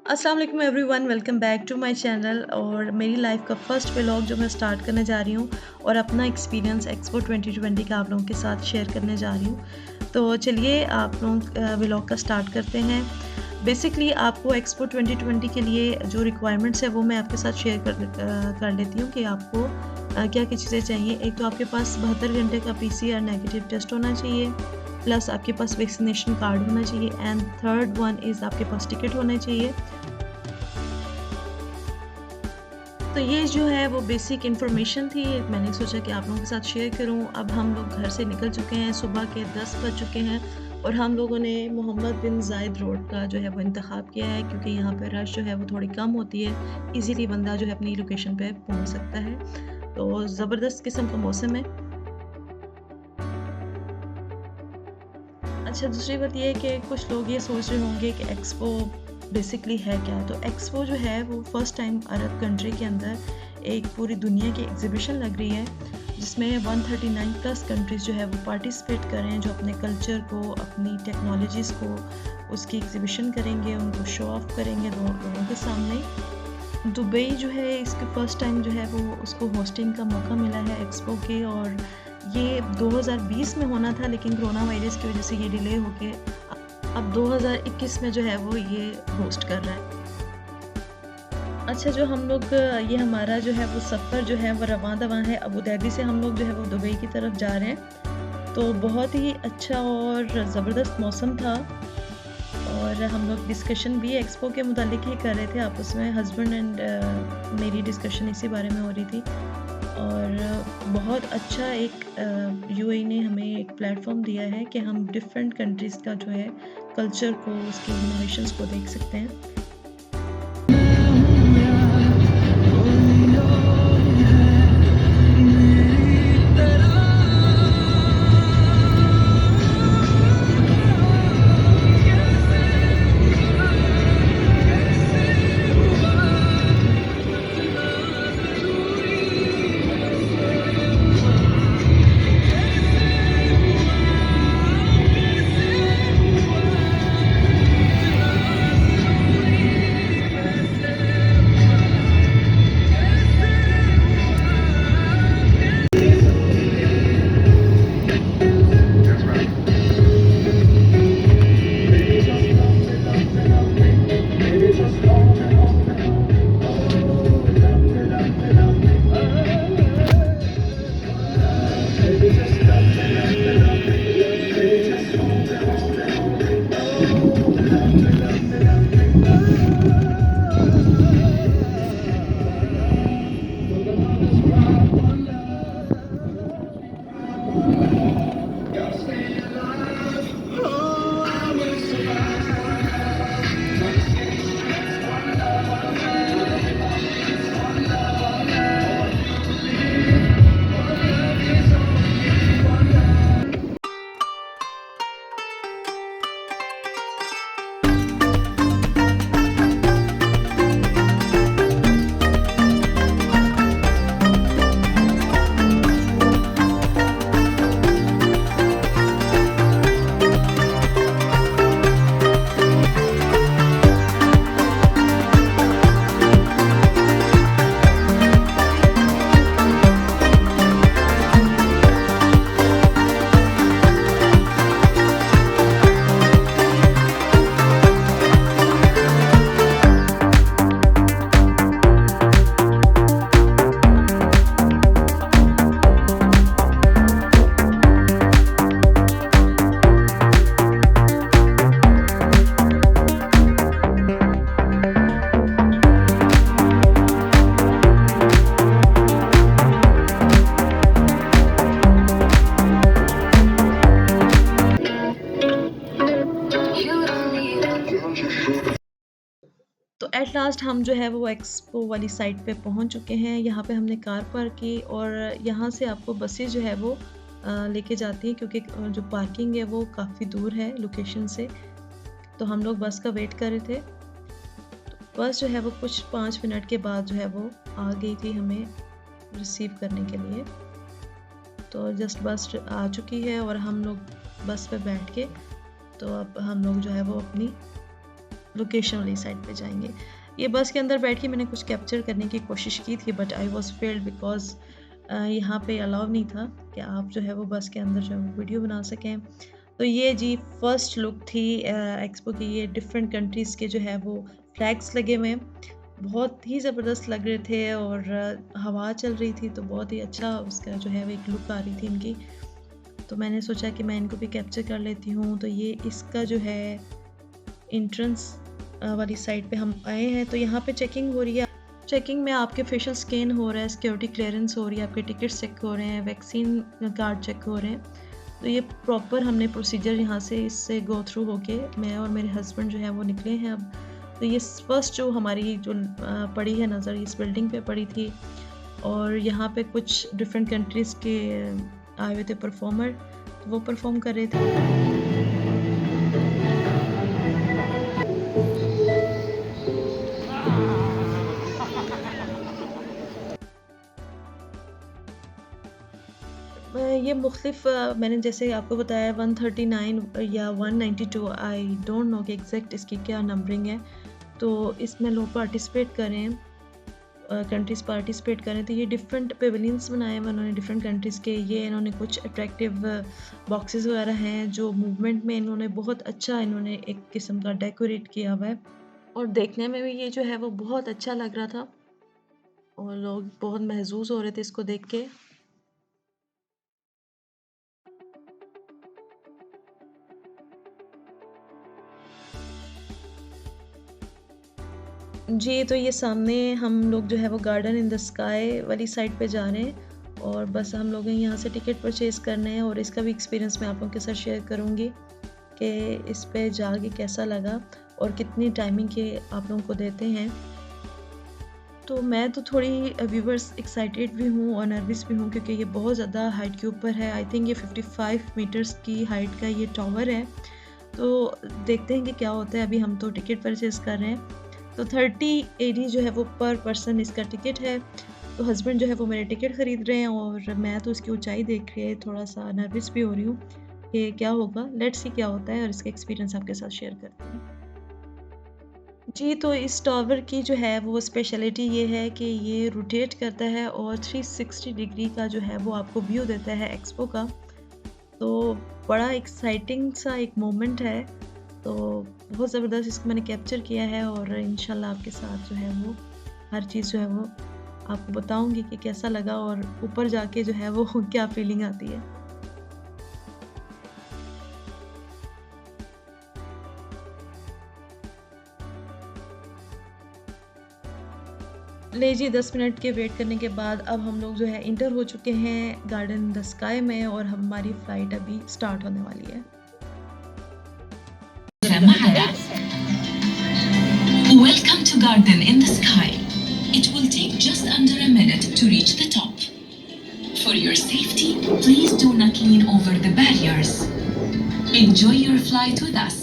अस्सलाम वालेकुम everyone, welcome back to my channel. और मेरी लाइफ का फर्स्ट व्लॉग जो मैं स्टार्ट करने जा रही हूँ और अपना एक्सपीरियंस एक्सपो 2020 का आप लोगों के साथ शेयर करने जा रही हूँ। तो चलिए आप लोग व्लॉग का स्टार्ट करते हैं। बेसिकली आपको एक्सपो 2020 के लिए जो रिक्वायरमेंट्स है वो मैं आपके साथ शेयर कर लेती हूँ कि आपको क्या क्या चीज़ें चाहिए। एक तो आपके पास 72 घंटे का PCR नेगेटिव टेस्ट होना चाहिए, प्लस आपके पास वैक्सीनेशन कार्ड होना चाहिए, एंड थर्ड वन इज़ आपके पास टिकट होना चाहिए। तो ये जो है वो बेसिक इन्फॉर्मेशन थी, मैंने सोचा कि आप लोगों के साथ शेयर करूं। अब हम लोग घर से निकल चुके हैं, सुबह के 10 बज चुके हैं और हम लोगों ने मोहम्मद बिन जायद रोड का जो है वो इंतखाब किया है, क्योंकि यहाँ पे रश जो है वो थोड़ी कम होती है, इजीली बंदा जो है अपनी लोकेशन पे पहुँच सकता है। तो ज़बरदस्त किस्म का मौसम है। अच्छा, दूसरी बात ये है कि कुछ लोग ये सोच रहे होंगे कि एक्सपो बेसिकली है क्या। तो एक्सपो जो है वो फर्स्ट टाइम अरब कंट्री के अंदर एक पूरी दुनिया की एग्जीबिशन लग रही है, जिसमें 139 प्लस कंट्रीज़ जो है वो पार्टिसिपेट कर रहे हैं, जो अपने कल्चर को, अपनी टेक्नोलॉजीज़ को उसकी एग्जीबिशन करेंगे, उनको शो ऑफ करेंगे लोगों के सामने। दुबई जो है इसके फर्स्ट टाइम जो है वो उसको होस्टिंग का मौका मिला है एक्सपो के, और ये 2020 में होना था, लेकिन कोरोना वायरस की वजह से ये डिले होके अब 2021 में जो है वो ये होस्ट कर रहा है। अच्छा, जो हम लोग ये हमारा जो है वो सफ़र जो है वो रवां दवां है। अबू धाबी से हम लोग जो है वो दुबई की तरफ जा रहे हैं। तो बहुत ही अच्छा और ज़बरदस्त मौसम था, और हम लोग डिस्कशन भी एक्सपो के मुतालिक ही कर रहे थे आपस में। हस्बैंड एंड मेरी डिस्कशन इसी बारे में हो रही थी, और बहुत अच्छा एक यूएई ने हमें एक प्लेटफॉर्म दिया है कि हम डिफरेंट कंट्रीज़ का जो है कल्चर को, उसकी इनोवेशंस को देख सकते हैं। तो एट लास्ट हम जो है वो एक्सपो वाली साइट पे पहुंच चुके हैं। यहाँ पे हमने कार पार्क की, और यहाँ से आपको बसेस जो है वो लेके जाती हैं, क्योंकि जो पार्किंग है वो काफ़ी दूर है लोकेशन से। तो हम लोग बस का वेट कर रहे थे। तो बस जो है वो कुछ 5 मिनट के बाद जो है वो आ गई थी हमें रिसीव करने के लिए। तो जस्ट बस आ चुकी है और हम लोग बस पे बैठ के, तो अब हम लोग जो है वो अपनी लोकेशन वाली साइड पे जाएंगे। ये बस के अंदर बैठ के मैंने कुछ कैप्चर करने की कोशिश की थी, but I was failed because यहाँ पे अलाउ नहीं था कि आप जो है वो बस के अंदर जो है वो वीडियो बना सकें। तो ये जी फर्स्ट लुक थी एक्सपो की। ये डिफरेंट कंट्रीज़ के जो है वो फ्लैग्स लगे हुए हैं, बहुत ही ज़बरदस्त लग रहे थे, और हवा चल रही थी तो बहुत ही अच्छा उसका जो है वो एक लुक आ रही थी इनकी। तो मैंने सोचा कि मैं इनको भी कैप्चर कर लेती हूँ। तो ये इसका जो है एंट्रेंस वाली साइड पे हम आए हैं। तो यहाँ पे चेकिंग हो रही है। चेकिंग में आपके फेशियल स्कैन हो रहा है, सिक्योरिटी क्लियरेंस हो रही है, आपके टिकट्स चेक हो रहे हैं, वैक्सीन कार्ड चेक हो रहे हैं। तो ये प्रॉपर हमने प्रोसीजर यहाँ से इससे गो थ्रू होके मैं और मेरे हस्बैंड जो है वो निकले हैं अब। तो ये फर्स्ट जो हमारी जो पड़ी है नज़र इस बिल्डिंग पे पड़ी थी, और यहाँ पे कुछ डिफरेंट कंट्रीज़ के आए हुए थे परफॉर्मर, तो वो परफॉर्म कर रहे थे। ये मुख्तलिफ मैंने जैसे आपको बताया 139 या 192, आई डोंट नो कि एग्जैक्ट इसकी क्या नंबरिंग है। तो इसमें लोग पार्टिसिपेट करें, कंट्रीज़ पार्टिसिपेट करें। तो ये डिफरेंट पेविलियंस बनाए हैं उन्होंने डिफरेंट कंट्रीज़ के। ये इन्होंने कुछ अट्रैक्टिव बॉक्सेस वगैरह हैं जो मूवमेंट में इन्होंने बहुत अच्छा इन्होंने एक किस्म का डेकोरेट किया हुआ है, और देखने में भी ये जो है वो बहुत अच्छा लग रहा था, और लोग बहुत महजूज हो रहे थे इसको देख के। जी, तो ये सामने हम लोग जो है वो गार्डन इन द स्काई वाली साइड पे जा रहे हैं, और बस हम लोग यहाँ से टिकट परचेज़ करने हैं, और इसका भी एक्सपीरियंस मैं आप लोगों के साथ शेयर करूँगी कि इस पे जाके कैसा लगा और कितनी टाइमिंग के आप लोगों को देते हैं। तो मैं तो थोड़ी व्यूअर्स एक्साइटेड भी हूँ और नर्वस भी हूँ, क्योंकि ये बहुत ज़्यादा हाइट के ऊपर है। आई थिंक ये 55 मीटर्स की हाइट का ये टावर है। तो देखते हैं कि क्या होता है। अभी हम तो टिकट परचेज़ कर रहे हैं। तो 30 AD जो है वो पर पर्सन इसका टिकट है। तो हस्बैंड जो है वो मेरे टिकट ख़रीद रहे हैं, और मैं तो इसकी ऊंचाई देख के थोड़ा सा नर्वस भी हो रही हूँ कि क्या होगा। लेट्स सी क्या होता है, और इसका एक्सपीरियंस आपके साथ शेयर करती हूँ। जी, तो इस टावर की जो है वो स्पेशलिटी ये है कि ये रोटेट करता है और 360 डिग्री का जो है वो आपको व्यू देता है एक्सपो का। तो बड़ा एक्साइटिंग सा एक मोमेंट है। तो बहुत ज़बरदस्त इसको मैंने कैप्चर किया है, और इंशाल्लाह आपके साथ जो है वो हर चीज़ जो है वो आपको बताऊंगी कि कैसा लगा, और ऊपर जाके जो है वो क्या फीलिंग आती है। ले जी 10 मिनट के वेट करने के बाद अब हम लोग जो है इंटर हो चुके हैं गार्डन द स्काई में, और हमारी फ्लाइट अभी स्टार्ट होने वाली है। Welcome to Garden in the Sky. It will take just under a minute to reach the top. For your safety, please do not lean over the barriers. Enjoy your flight with us.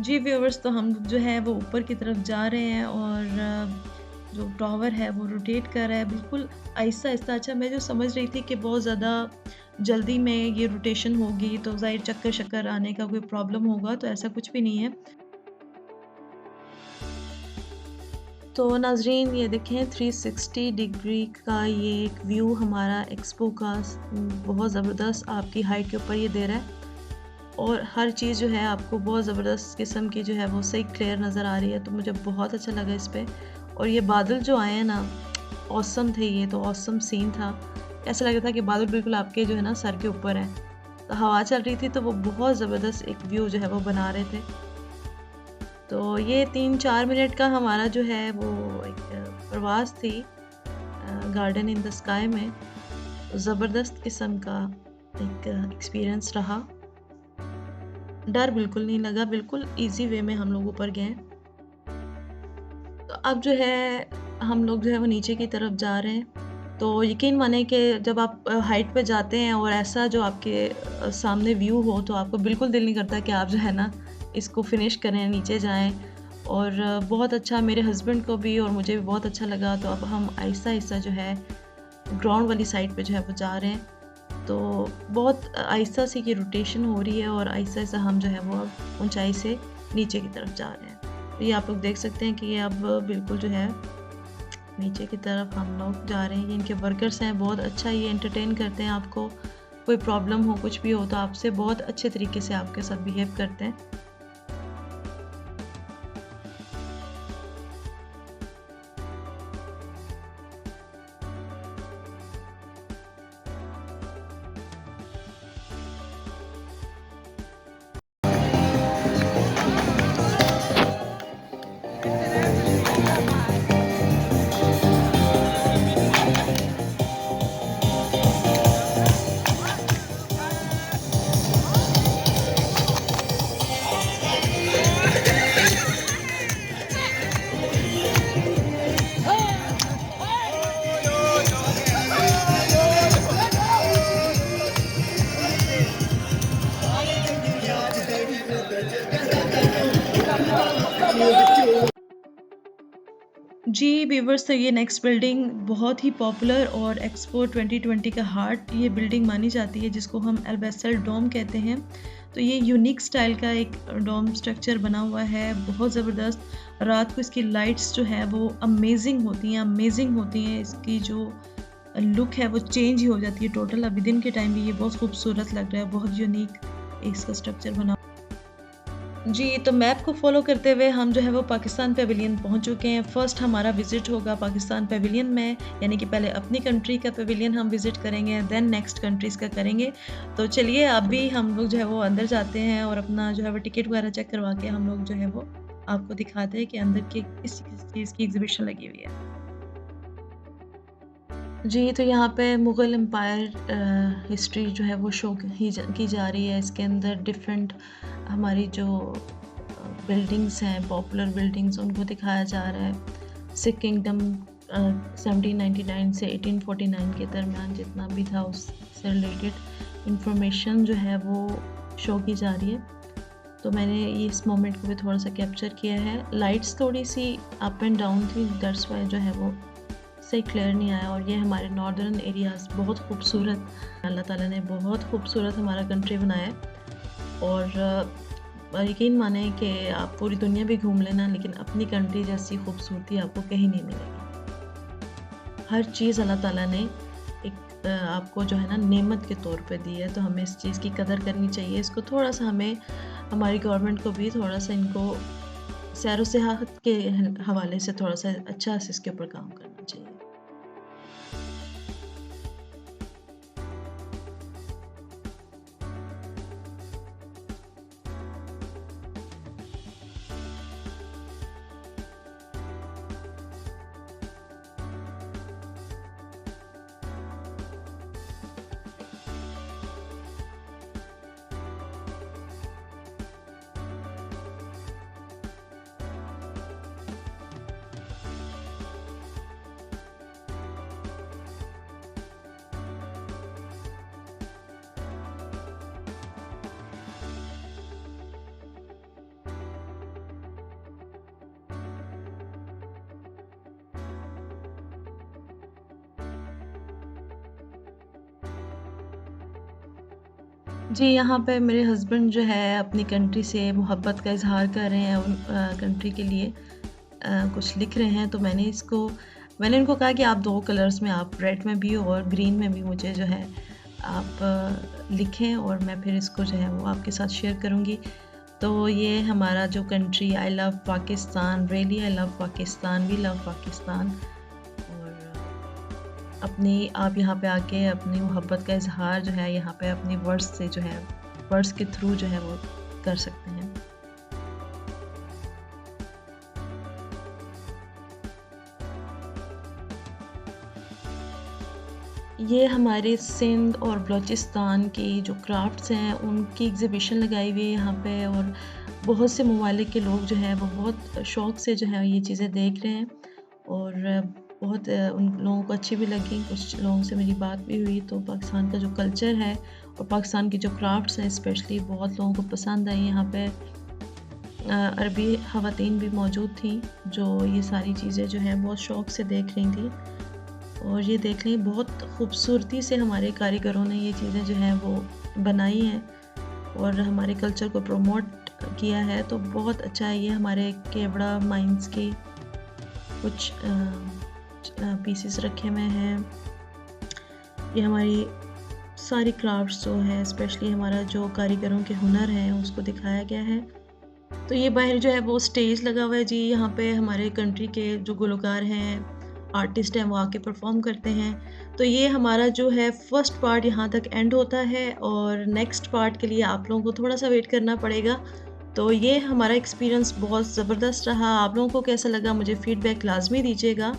जी viewers, तो हम जो है वो ऊपर की तरफ जा रहे हैं, और जो टावर है वो रोटेट कर रहा है बिल्कुल आहिस्ता आहिस्ता। अच्छा, मैं जो समझ रही थी कि बहुत ज़्यादा जल्दी में ये रोटेशन होगी तो ज़ाहिर चक्कर शक्कर आने का कोई प्रॉब्लम होगा, तो ऐसा कुछ भी नहीं है। तो नाजरीन ये देखें 360 डिग्री का ये एक व्यू हमारा एक्सपो का बहुत ज़बरदस्त आपकी हाइट के ऊपर ये दे रहा है, और हर चीज़ जो है आपको बहुत ज़बरदस्त किस्म की जो है वो सही क्लियर नज़र आ रही है। तो मुझे बहुत अच्छा लगा इस पे, और ये बादल जो आए हैं ना, ऑसम थे। ये तो ऑसम सीन था, ऐसा लग रहा था कि बादल बिल्कुल आपके जो है ना सर के ऊपर है। तो हवा चल रही थी तो वो बहुत ज़बरदस्त एक व्यू जो है वो बना रहे थे। तो ये 3-4 मिनट का हमारा जो है वो एक प्रवास थी गार्डन इन द स्काई में। ज़बरदस्त किस्म का एक एक्सपीरियंस रहा। डर बिल्कुल नहीं लगा, बिल्कुल इजी वे में हम लोग ऊपर गए। तो अब जो है हम लोग जो है वो नीचे की तरफ जा रहे हैं। तो यकीन माने कि जब आप हाइट पे जाते हैं और ऐसा जो आपके सामने व्यू हो, तो आपको बिल्कुल दिल नहीं करता कि आप जो है ना इसको फिनिश करें, नीचे जाएं। और बहुत अच्छा मेरे हस्बैंड को भी और मुझे भी बहुत अच्छा लगा। तो अब हम आहिस्ता आहिस्ता जो है ग्राउंड वाली साइड पे जो है वो जा रहे हैं। तो बहुत आहिस्ता सी की रोटेशन हो रही है और आहिस्ता-आहिस्ता हम जो है वो अब ऊँचाई से नीचे की तरफ जा रहे हैं। तो ये आप लोग देख सकते हैं कि ये अब बिल्कुल जो है नीचे की तरफ हम लोग जा रहे हैं। ये इनके वर्कर्स हैं, बहुत अच्छा ये एंटरटेन करते हैं आपको। कोई प्रॉब्लम हो, कुछ भी हो तो आपसे बहुत अच्छे तरीके से आपके साथ बिहेव करते हैं। जी, व्यूअर्स, तो ये नेक्स्ट बिल्डिंग बहुत ही पॉपुलर और एक्सपो 2020 का हार्ट ये बिल्डिंग मानी जाती है, जिसको हम एल्वेसल डोम कहते हैं। तो ये यूनिक स्टाइल का एक डोम स्ट्रक्चर बना हुआ है, बहुत ज़बरदस्त। रात को इसकी लाइट्स जो है वो अमेजिंग होती हैं। इसकी जो लुक है वो चेंज ही हो जाती है टोटल। अभी दिन के टाइम भी ये बहुत खूबसूरत लग रहा है, बहुत यूनिक इसका स्ट्रक्चर बना। जी, तो मैप को फ़ॉलो करते हुए हम जो है वो पाकिस्तान पेविलियन पहुंच चुके हैं। फ़र्स्ट हमारा विज़िट होगा पाकिस्तान पेविलियन में, यानी कि पहले अपनी कंट्री का पेविलियन हम विज़िट करेंगे, देन नेक्स्ट कंट्रीज़ का करेंगे। तो चलिए अभी हम लोग जो है वो अंदर जाते हैं और अपना जो है वो टिकट वगैरह चेक करवा के हम लोग जो है वो आपको दिखाते हैं कि अंदर की किस चीज़ की एग्ज़िबिशन लगी हुई है। जी, तो यहाँ पे मुग़ल एम्पायर हिस्ट्री जो है वो शो की जा रही है। इसके अंदर डिफरेंट हमारी जो बिल्डिंग्स हैं, पॉपुलर बिल्डिंग्स, उनको दिखाया जा रहा है। सिख किंगडम 1799 से 1849 के दरमियान जितना भी था उससे रिलेटेड इंफॉर्मेशन जो है वो शो की जा रही है। तो मैंने इस मोमेंट को भी थोड़ा सा कैप्चर किया है। लाइट्स थोड़ी सी अप एंड डाउन थी, दैट्स वाई जो है वो सही क्लियर नहीं आया। और ये हमारे नॉर्दर्न एरियाज़ बहुत खूबसूरत, अल्लाह ताला ने बहुत खूबसूरत हमारा कंट्री बनाया है। और यकीन माने कि आप पूरी दुनिया भी घूम लेना, लेकिन अपनी कंट्री जैसी खूबसूरती आपको कहीं नहीं मिलेगी। हर चीज़ अल्लाह ताला ने एक आपको जो है ना नेमत के तौर पे दी है, तो हमें इस चीज़ की कदर करनी चाहिए। इसको थोड़ा सा हमें, हमारी गवर्नमेंट को भी थोड़ा सा इनको सैर व सियाहत के हवाले से थोड़ा सा अच्छा से इसके ऊपर काम करना चाहिए। जी, यहाँ पे मेरे हस्बैंड जो है अपनी कंट्री से मोहब्बत का इज़हार कर रहे हैं उन कंट्री के लिए, कुछ लिख रहे हैं। तो मैंने उनको कहा कि आप 2 कलर्स में, आप रेड में भी और ग्रीन में भी मुझे जो है आप लिखें और मैं फिर इसको जो है वो आपके साथ शेयर करूँगी। तो ये हमारा जो country, I love Pakistan, really I love Pakistan, we love Pakistan. और अपनी आप यहाँ पे आके अपनी मोहब्बत का इज़हार जो है यहाँ पे अपनी वर्ड्स से जो है, वर्ड्स के थ्रू जो है वो कर सकते हैं। ये हमारे सिंध और बलूचिस्तान की जो क्राफ्ट्स हैं उनकी एग्ज़िबिशन लगाई हुई है यहाँ पे, और बहुत से ममालिक के लोग जो हैं वो बहुत शौक़ से जो है ये चीज़ें देख रहे हैं और बहुत उन लोगों को अच्छी भी लगी। कुछ लोगों से मेरी बात भी हुई, तो पाकिस्तान का जो कल्चर है और पाकिस्तान की जो क्राफ्ट्स हैं स्पेशली बहुत लोगों को पसंद आई। यहाँ पे अरबी ख़वातीन भी मौजूद थी जो ये सारी चीज़ें जो हैं बहुत शौक़ से देख रही थी। और ये देख लें बहुत खूबसूरती से हमारे कारीगरों ने ये चीज़ें जो हैं वो बनाई हैं और हमारे कल्चर को प्रमोट किया है। तो बहुत अच्छा है। ये हमारे केवड़ा माइंस की कुछ पीसेस रखे हुए हैं। ये हमारी सारी क्राफ्ट्स जो है, स्पेशली हमारा जो कारीगरों के हुनर हैं उसको दिखाया गया है। तो ये बाहर जो है वो स्टेज लगा हुआ है जी। यहाँ पे हमारे कंट्री के जो गुलकार हैं, आर्टिस्ट हैं, वो आके परफॉर्म करते हैं। तो ये हमारा जो है फर्स्ट पार्ट यहाँ तक एंड होता है और नेक्स्ट पार्ट के लिए आप लोगों को थोड़ा-सा वेट करना पड़ेगा। तो ये हमारा एक्सपीरियंस बहुत ज़बरदस्त रहा। आप लोगों को कैसा लगा मुझे फीडबैक लाज़मी दीजिएगा।